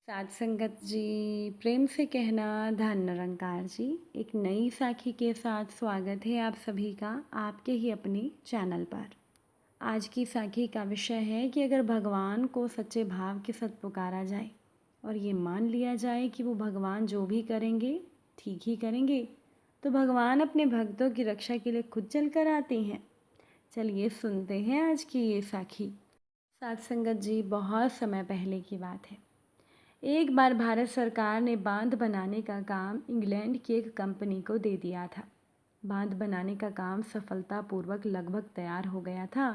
साध संगत जी, प्रेम से कहना धन निरंकार जी। एक नई साखी के साथ स्वागत है आप सभी का आपके ही अपने चैनल पर। आज की साखी का विषय है कि अगर भगवान को सच्चे भाव के साथ पुकारा जाए और ये मान लिया जाए कि वो भगवान जो भी करेंगे ठीक ही करेंगे, तो भगवान अपने भक्तों की रक्षा के लिए खुद चल कर आते हैं। चलिए सुनते हैं आज की ये साखी। साध संगत जी, बहुत समय पहले की बात है। एक बार भारत सरकार ने बांध बनाने का काम इंग्लैंड की एक कंपनी को दे दिया था। बांध बनाने का काम सफलतापूर्वक लगभग तैयार हो गया था।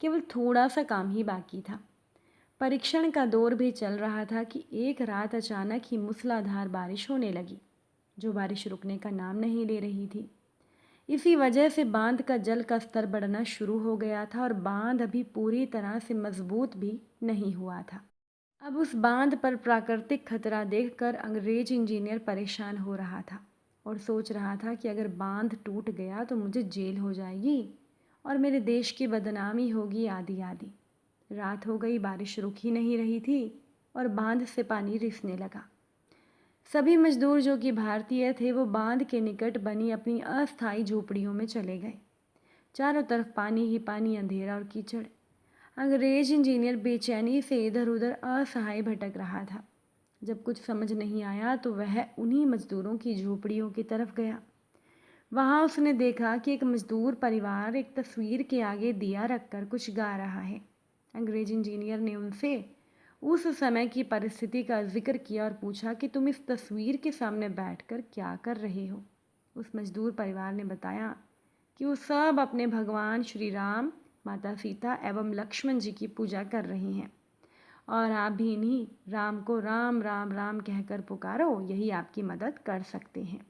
केवल थोड़ा सा काम ही बाकी था। परीक्षण का दौर भी चल रहा था कि एक रात अचानक ही मूसलाधार बारिश होने लगी, जो बारिश रुकने का नाम नहीं ले रही थी। इसी वजह से बांध का जल का स्तर बढ़ना शुरू हो गया था और बांध अभी पूरी तरह से मजबूत भी नहीं हुआ था। अब उस बांध पर प्राकृतिक खतरा देखकर अंग्रेज इंजीनियर परेशान हो रहा था और सोच रहा था कि अगर बांध टूट गया तो मुझे जेल हो जाएगी और मेरे देश की बदनामी होगी आदि आदि। रात हो गई, बारिश रुक ही नहीं रही थी और बांध से पानी रिसने लगा। सभी मजदूर जो कि भारतीय थे वो बांध के निकट बनी अपनी अस्थायी झोपड़ियों में चले गए। चारों तरफ पानी ही पानी, अंधेरा और कीचड़। अंग्रेज इंजीनियर बेचैनी से इधर उधर असहाय भटक रहा था। जब कुछ समझ नहीं आया तो वह उन्हीं मजदूरों की झोपड़ियों की तरफ गया। वहां उसने देखा कि एक मजदूर परिवार एक तस्वीर के आगे दिया रखकर कुछ गा रहा है। अंग्रेज इंजीनियर ने उनसे उस समय की परिस्थिति का जिक्र किया और पूछा कि तुम इस तस्वीर के सामने बैठकर क्या कर रहे हो। उस मजदूर परिवार ने बताया कि वो सब अपने भगवान श्री राम, माता सीता एवं लक्ष्मण जी की पूजा कर रहे हैं और आप भी इन्हीं राम को राम राम राम कहकर पुकारो, यही आपकी मदद कर सकते हैं।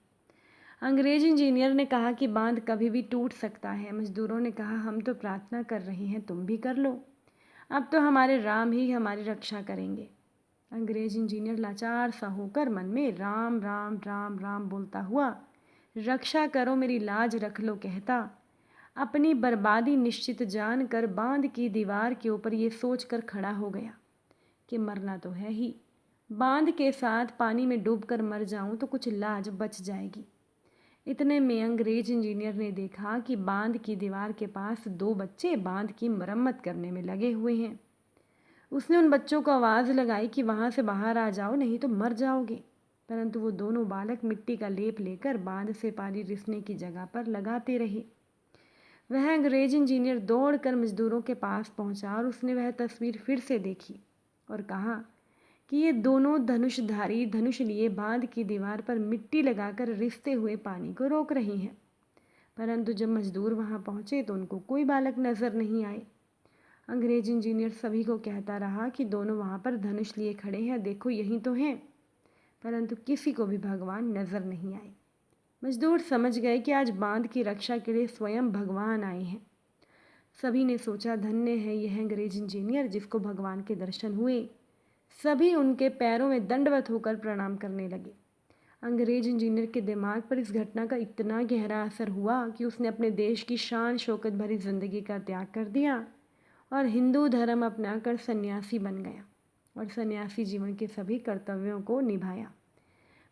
अंग्रेज इंजीनियर ने कहा कि बांध कभी भी टूट सकता है। मजदूरों ने कहा, हम तो प्रार्थना कर रहे हैं, तुम भी कर लो। अब तो हमारे राम ही हमारी रक्षा करेंगे। अंग्रेज इंजीनियर लाचार सा होकर मन में राम राम राम राम बोलता हुआ रक्षा करो मेरी लाज रख लो कहता, अपनी बर्बादी निश्चित जानकर बांध की दीवार के ऊपर ये सोचकर खड़ा हो गया कि मरना तो है ही, बांध के साथ पानी में डूबकर मर जाऊं तो कुछ लाज बच जाएगी। इतने में अंग्रेज इंजीनियर ने देखा कि बांध की दीवार के पास दो बच्चे बांध की मरम्मत करने में लगे हुए हैं। उसने उन बच्चों को आवाज़ लगाई कि वहाँ से बाहर आ जाओ, नहीं तो मर जाओगे। परंतु वो दोनों बालक मिट्टी का लेप लेकर बांध से पानी रिसने की जगह पर लगाते रहे। वह अंग्रेज इंजीनियर दौड़कर मजदूरों के पास पहुंचा और उसने वह तस्वीर फिर से देखी और कहा कि ये दोनों धनुषधारी धनुष लिए बांध की दीवार पर मिट्टी लगाकर रिसते हुए पानी को रोक रही हैं। परंतु जब मजदूर वहां पहुंचे तो उनको कोई बालक नजर नहीं आए। अंग्रेज इंजीनियर सभी को कहता रहा कि दोनों वहां पर धनुष लिए खड़े हैं, देखो यही तो हैं। परंतु किसी को भी भगवान नजर नहीं आए। मजदूर समझ गए कि आज बांध की रक्षा के लिए स्वयं भगवान आए हैं। सभी ने सोचा, धन्य है यह अंग्रेज इंजीनियर जिसको भगवान के दर्शन हुए। सभी उनके पैरों में दंडवत होकर प्रणाम करने लगे। अंग्रेज इंजीनियर के दिमाग पर इस घटना का इतना गहरा असर हुआ कि उसने अपने देश की शान शौकत भरी जिंदगी का त्याग कर दिया और हिंदू धर्म अपनाकर सन्यासी बन गया और सन्यासी जीवन के सभी कर्तव्यों को निभाया।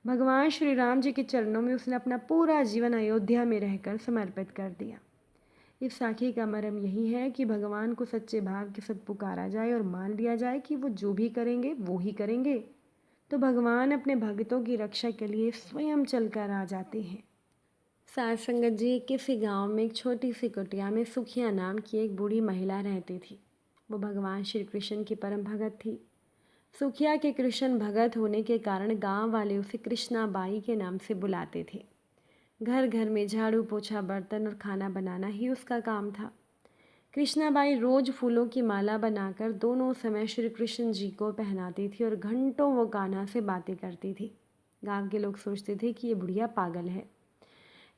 भगवान श्री राम जी के चरणों में उसने अपना पूरा जीवन अयोध्या में रहकर समर्पित कर दिया। इस साखी का मर्म यही है कि भगवान को सच्चे भाव के साथ पुकारा जाए और मान लिया जाए कि वो जो भी करेंगे वो ही करेंगे, तो भगवान अपने भक्तों की रक्षा के लिए स्वयं चलकर आ जाते हैं। साध संगत जी, किसी गांव में एक छोटी सी कुटिया में सुखिया नाम की एक बूढ़ी महिला रहती थी। वो भगवान श्री कृष्ण की परम भगत थी। सुखिया के कृष्ण भगत होने के कारण गांव वाले उसे कृष्णा बाई के नाम से बुलाते थे। घर घर में झाड़ू पोछा बर्तन और खाना बनाना ही उसका काम था। कृष्णाबाई रोज फूलों की माला बनाकर दोनों समय श्री कृष्ण जी को पहनाती थी और घंटों वो कान्हा से बातें करती थी। गांव के लोग सोचते थे कि ये बुढ़िया पागल है।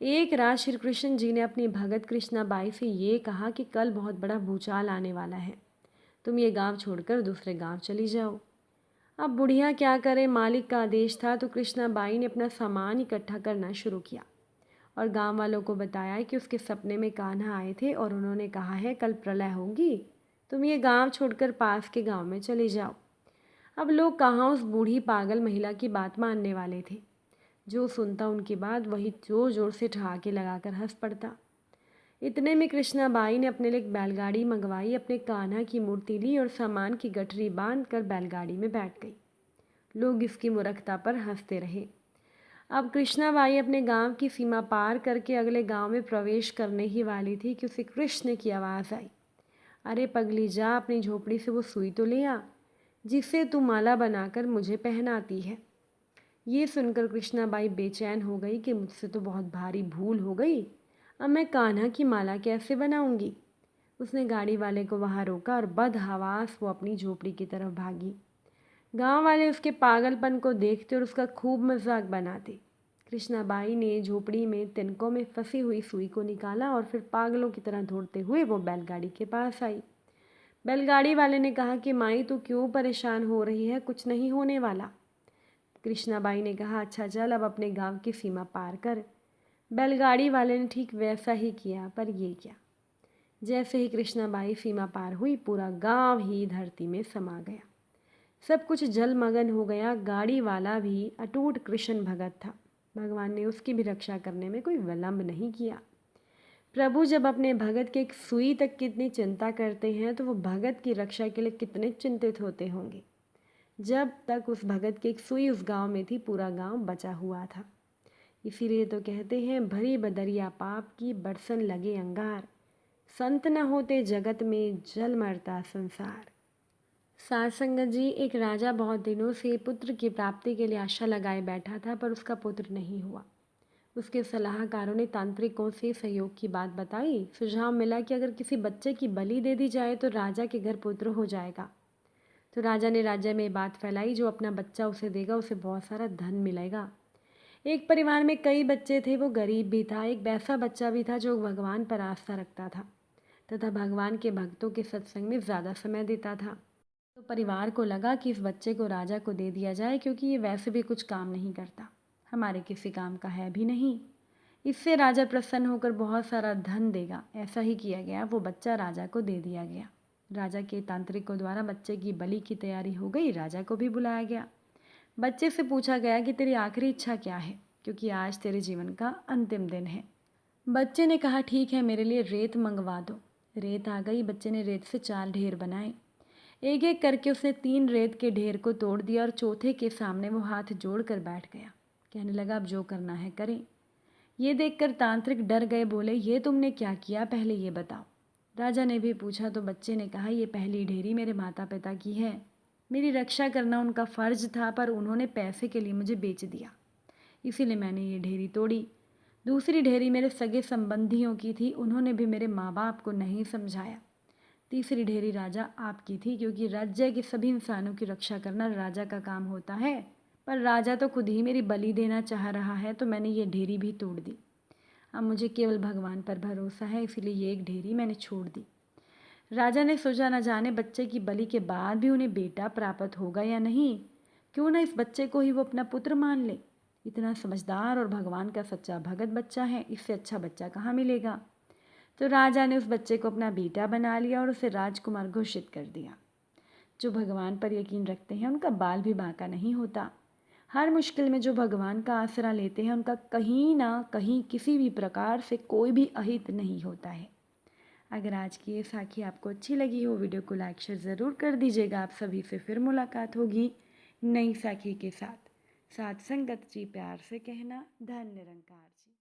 एक रात श्री कृष्ण जी ने अपनी भगत कृष्णाबाई से ये कहा कि कल बहुत बड़ा भूचाल आने वाला है, तुम ये गांव छोड़कर दूसरे गांव चली जाओ। अब बुढ़िया क्या करे, मालिक का आदेश था, तो कृष्णाबाई ने अपना सामान इकट्ठा करना शुरू किया और गांव वालों को बताया कि उसके सपने में कान्हा आए थे और उन्होंने कहा है कल प्रलय होगी, तुम ये गांव छोड़कर पास के गांव में चले जाओ। अब लोग कहाँ उस बूढ़ी पागल महिला की बात मानने वाले थे। जो सुनता उनकी बात वही जोर जोर से ठहाके लगाकर हंस पड़ता। इतने में कृष्णाबाई ने अपने लिए एक बैलगाड़ी मंगवाई, अपने कान्हा की मूर्ति ली और सामान की गठरी बांध कर बैलगाड़ी में बैठ गई। लोग इसकी मूर्खता पर हंसते रहे। अब कृष्णाबाई अपने गांव की सीमा पार करके अगले गांव में प्रवेश करने ही वाली थी कि उसे कृष्ण की आवाज़ आई, अरे पगली, जा अपनी झोपड़ी से वो सुई तो ले आ जिससे तू माला बनाकर मुझे पहनाती है। ये सुनकर कृष्णाबाई बेचैन हो गई कि मुझसे तो बहुत भारी भूल हो गई, अब मैं कान्हा की माला कैसे बनाऊंगी। उसने गाड़ी वाले को वहाँ रोका और बदहवास वो अपनी झोपड़ी की तरफ भागी। गांव वाले उसके पागलपन को देखते और उसका खूब मजाक बनाते। कृष्णाबाई ने झोपड़ी में तिनकों में फंसी हुई सुई को निकाला और फिर पागलों की तरह दौड़ते हुए वो बैलगाड़ी के पास आई। बैलगाड़ी वाले ने कहा कि माई, तू क्यों परेशान हो रही है, कुछ नहीं होने वाला। कृष्णाबाई ने कहा, अच्छा चल अब अपने गांव की सीमा पार कर। बैलगाड़ी वाले ने ठीक वैसा ही किया, पर ये क्या, जैसे ही कृष्णाबाई सीमा पार हुई पूरा गांव ही धरती में समा गया। सब कुछ जलमग्न हो गया। गाड़ी वाला भी अटूट कृष्ण भगत था। भगवान ने उसकी भी रक्षा करने में कोई विलंब नहीं किया। प्रभु जब अपने भगत के एक सुई तक कितनी चिंता करते हैं तो वो भगत की रक्षा के लिए कितने चिंतित होते होंगे। जब तक उस भगत की एक सुई उस गांव में थी पूरा गांव बचा हुआ था। इसीलिए तो कहते हैं, भरी बदरिया पाप की बरसन लगे अंगार, संत न होते जगत में जल मरता संसार। सार संगत जी, एक राजा बहुत दिनों से पुत्र की प्राप्ति के लिए आशा लगाए बैठा था, पर उसका पुत्र नहीं हुआ। उसके सलाहकारों ने तांत्रिकों से सहयोग की बात बताई। सुझाव मिला कि अगर किसी बच्चे की बलि दे दी जाए तो राजा के घर पुत्र हो जाएगा। तो राजा ने राज्य में बात फैलाई, जो अपना बच्चा उसे देगा उसे बहुत सारा धन मिलेगा। एक परिवार में कई बच्चे थे, वो गरीब भी था। एक वैसा बच्चा भी था जो भगवान पर आस्था रखता था तथा भगवान के भक्तों के सत्संग में ज़्यादा समय देता था। तो परिवार को लगा कि इस बच्चे को राजा को दे दिया जाए, क्योंकि ये वैसे भी कुछ काम नहीं करता, हमारे किसी काम का है भी नहीं। इससे राजा प्रसन्न होकर बहुत सारा धन देगा। ऐसा ही किया गया, वो बच्चा राजा को दे दिया गया। राजा के तांत्रिकों द्वारा बच्चे की बलि की तैयारी हो गई। राजा को भी बुलाया गया। बच्चे से पूछा गया कि तेरी आखिरी इच्छा क्या है, क्योंकि आज तेरे जीवन का अंतिम दिन है। बच्चे ने कहा, ठीक है, मेरे लिए रेत मंगवा दो। रेत आ गई। बच्चे ने रेत से 4 ढेर बनाए। एक एक करके उसने 3 रेत के ढेर को तोड़ दिया और चौथे के सामने वो हाथ जोड़कर बैठ गया। कहने लगा, अब जो करना है करें। ये देखकर तांत्रिक डर गए। बोले, ये तुमने क्या किया, पहले ये बताओ। राजा ने भी पूछा तो बच्चे ने कहा, ये पहली ढेरी मेरे माता पिता की है, मेरी रक्षा करना उनका फ़र्ज था, पर उन्होंने पैसे के लिए मुझे बेच दिया, इसीलिए मैंने ये ढेरी तोड़ी। दूसरी ढेरी मेरे सगे संबंधियों की थी, उन्होंने भी मेरे माँ बाप को नहीं समझाया। तीसरी ढेरी राजा आपकी थी, क्योंकि राज्य के सभी इंसानों की रक्षा करना राजा का काम होता है, पर राजा तो खुद ही मेरी बलि देना चाह रहा है, तो मैंने ये ढेरी भी तोड़ दी। अब मुझे केवल भगवान पर भरोसा है, इसीलिए ये एक ढेरी मैंने छोड़ दी। राजा ने सोचा, न जाने बच्चे की बलि के बाद भी उन्हें बेटा प्राप्त होगा या नहीं। क्यों ना इस बच्चे को ही वो अपना पुत्र मान ले। इतना समझदार और भगवान का सच्चा भगत बच्चा है, इससे अच्छा बच्चा कहाँ मिलेगा। तो राजा ने उस बच्चे को अपना बेटा बना लिया और उसे राजकुमार घोषित कर दिया। जो भगवान पर यकीन रखते हैं उनका बाल भी बांका नहीं होता। हर मुश्किल में जो भगवान का आसरा लेते हैं उनका कहीं ना कहीं किसी भी प्रकार से कोई भी अहित नहीं होता है। अगर आज की ये साखी आपको अच्छी लगी हो, वीडियो को लाइक शेयर ज़रूर कर दीजिएगा। आप सभी से फिर मुलाकात होगी नई साखी के साथ। साथ संगत जी, प्यार से कहना, धन निरंकार जी।